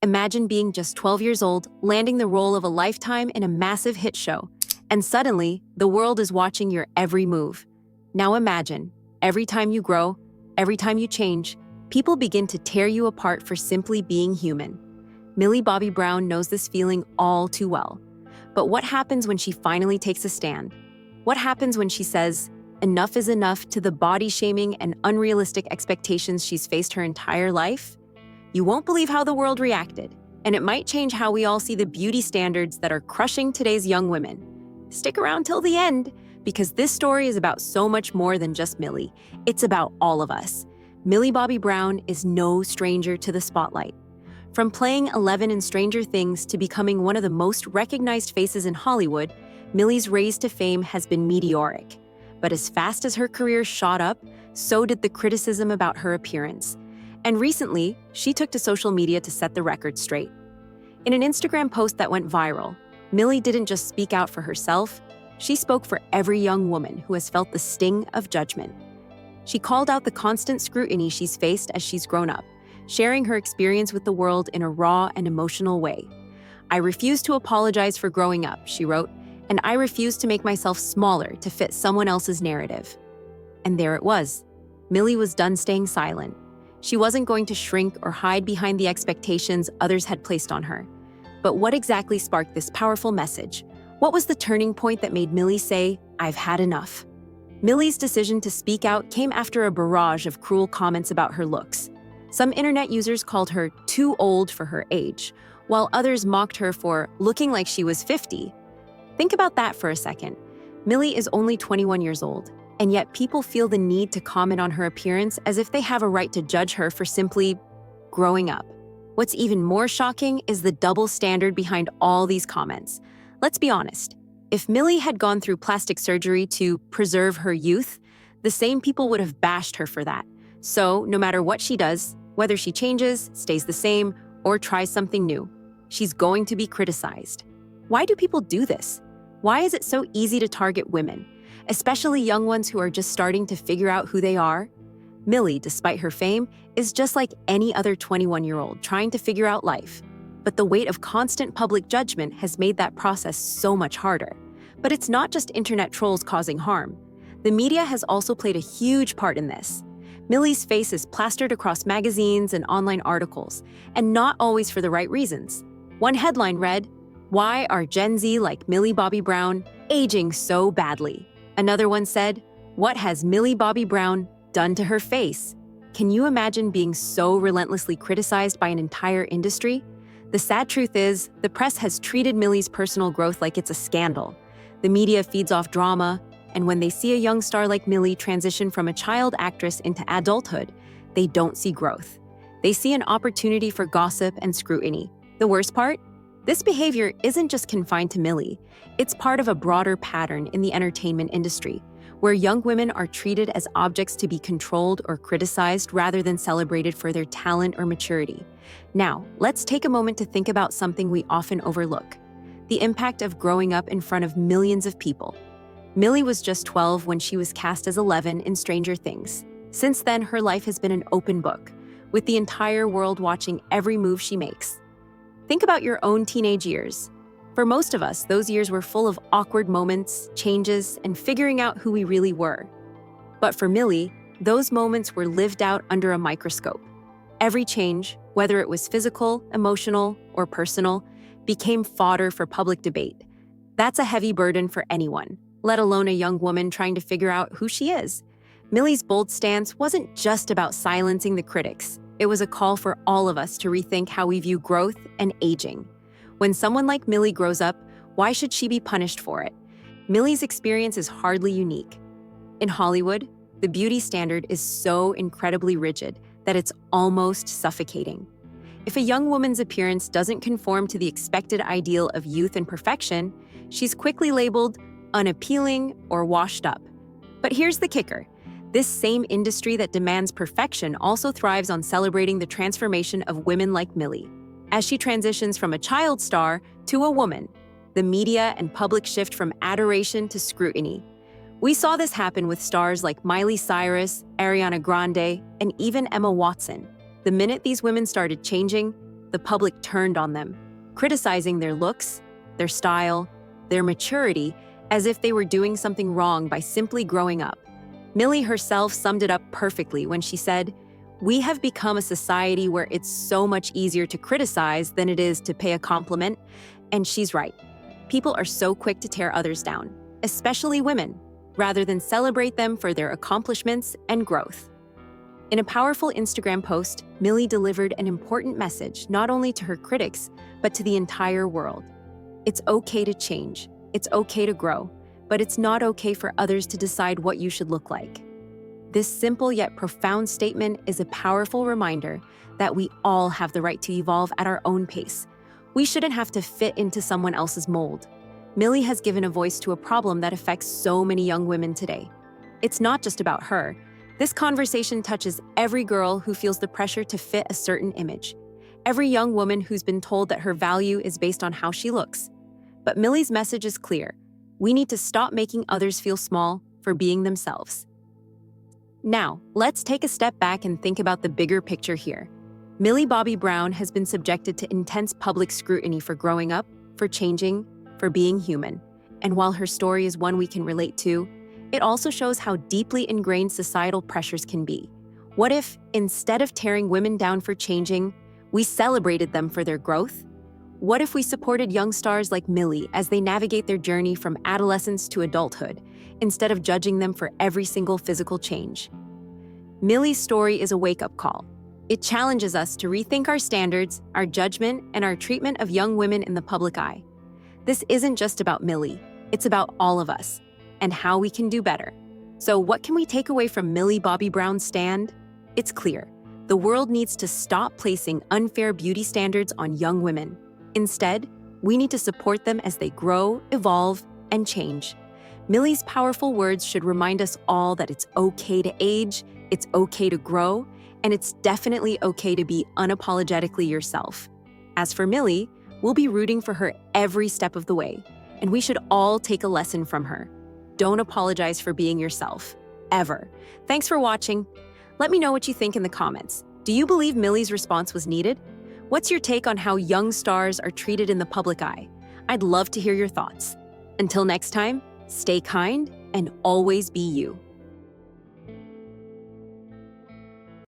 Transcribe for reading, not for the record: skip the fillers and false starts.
Imagine being just 12 years old, landing the role of a lifetime in a massive hit show, and suddenly, the world is watching your every move. Now imagine, every time you grow, every time you change, people begin to tear you apart for simply being human. Millie Bobby Brown knows this feeling all too well. But what happens when she finally takes a stand? What happens when she says, enough is enough to the body shaming and unrealistic expectations she's faced her entire life? You won't believe how the world reacted, and it might change how we all see the beauty standards that are crushing today's young women. Stick around till the end, because this story is about so much more than just Millie. It's about all of us. Millie Bobby Brown is no stranger to the spotlight. From playing 11 in Stranger Things to becoming one of the most recognized faces in Hollywood, Millie's raise to fame has been meteoric. But as fast as her career shot up, so did the criticism about her appearance. And recently, she took to social media to set the record straight. In an Instagram post that went viral, Millie didn't just speak out for herself, she spoke for every young woman who has felt the sting of judgment. She called out the constant scrutiny she's faced as she's grown up, sharing her experience with the world in a raw and emotional way. "I refuse to apologize for growing up," she wrote, "and I refuse to make myself smaller to fit someone else's narrative." And there it was. Millie was done staying silent. She wasn't going to shrink or hide behind the expectations others had placed on her. But what exactly sparked this powerful message? What was the turning point that made Millie say, "I've had enough"? Millie's decision to speak out came after a barrage of cruel comments about her looks. Some internet users called her too old for her age, while others mocked her for looking like she was 50. Think about that for a second. Millie is only 21 years old, and yet people feel the need to comment on her appearance as if they have a right to judge her for simply growing up. What's even more shocking is the double standard behind all these comments. Let's be honest. If Millie had gone through plastic surgery to preserve her youth, the same people would have bashed her for that. So, no matter what she does, whether she changes, stays the same, or tries something new, she's going to be criticized. Why do people do this? Why is it so easy to target women, especially young ones who are just starting to figure out who they are? Millie, despite her fame, is just like any other 21-year-old trying to figure out life. But the weight of constant public judgment has made that process so much harder. But it's not just internet trolls causing harm. The media has also played a huge part in this. Millie's face is plastered across magazines and online articles, and not always for the right reasons. One headline read, "Why are Gen Z like Millie Bobby Brown aging so badly?" Another one said, "What has Millie Bobby Brown done to her face?" Can you imagine being so relentlessly criticized by an entire industry? The sad truth is, the press has treated Millie's personal growth like it's a scandal. The media feeds off drama, and when they see a young star like Millie transition from a child actress into adulthood, they don't see growth. They see an opportunity for gossip and scrutiny. The worst part? This behavior isn't just confined to Millie. It's part of a broader pattern in the entertainment industry, where young women are treated as objects to be controlled or criticized rather than celebrated for their talent or maturity. Now, let's take a moment to think about something we often overlook: the impact of growing up in front of millions of people. Millie was just 12 when she was cast as 11 in Stranger Things. Since then, her life has been an open book, with the entire world watching every move she makes. Think about your own teenage years. For most of us, those years were full of awkward moments, changes, and figuring out who we really were. But for Millie, those moments were lived out under a microscope. Every change, whether it was physical, emotional, or personal, became fodder for public debate. That's a heavy burden for anyone, let alone a young woman trying to figure out who she is. Millie's bold stance wasn't just about silencing the critics. It was a call for all of us to rethink how we view growth and aging. When someone like Millie grows up, why should she be punished for it? Millie's experience is hardly unique. In Hollywood, the beauty standard is so incredibly rigid that it's almost suffocating. If a young woman's appearance doesn't conform to the expected ideal of youth and perfection, she's quickly labeled unappealing or washed up. But here's the kicker. This same industry that demands perfection also thrives on celebrating the transformation of women like Millie. As she transitions from a child star to a woman, the media and public shift from adoration to scrutiny. We saw this happen with stars like Miley Cyrus, Ariana Grande, and even Emma Watson. The minute these women started changing, the public turned on them, criticizing their looks, their style, their maturity, as if they were doing something wrong by simply growing up. Millie herself summed it up perfectly when she said, "We have become a society where it's so much easier to criticize than it is to pay a compliment," and she's right. People are so quick to tear others down, especially women, rather than celebrate them for their accomplishments and growth. In a powerful Instagram post, Millie delivered an important message not only to her critics, but to the entire world. It's okay to change, it's okay to grow, but it's not okay for others to decide what you should look like. This simple yet profound statement is a powerful reminder that we all have the right to evolve at our own pace. We shouldn't have to fit into someone else's mold. Millie has given a voice to a problem that affects so many young women today. It's not just about her. This conversation touches every girl who feels the pressure to fit a certain image, every young woman who's been told that her value is based on how she looks. But Millie's message is clear. We need to stop making others feel small for being themselves. Now, let's take a step back and think about the bigger picture here. Millie Bobby Brown has been subjected to intense public scrutiny for growing up, for changing, for being human. And while her story is one we can relate to, it also shows how deeply ingrained societal pressures can be. What if, instead of tearing women down for changing, we celebrated them for their growth? What if we supported young stars like Millie as they navigate their journey from adolescence to adulthood, instead of judging them for every single physical change? Millie's story is a wake-up call. It challenges us to rethink our standards, our judgment, and our treatment of young women in the public eye. This isn't just about Millie, it's about all of us, and how we can do better. So what can we take away from Millie Bobby Brown's stand? It's clear. The world needs to stop placing unfair beauty standards on young women. Instead, we need to support them as they grow, evolve, and change. Millie's powerful words should remind us all that it's okay to age, it's okay to grow, and it's definitely okay to be unapologetically yourself. As for Millie, we'll be rooting for her every step of the way, and we should all take a lesson from her. Don't apologize for being yourself, ever. Thanks for watching. Let me know what you think in the comments. Do you believe Millie's response was needed? What's your take on how young stars are treated in the public eye? I'd love to hear your thoughts. Until next time, stay kind and always be you.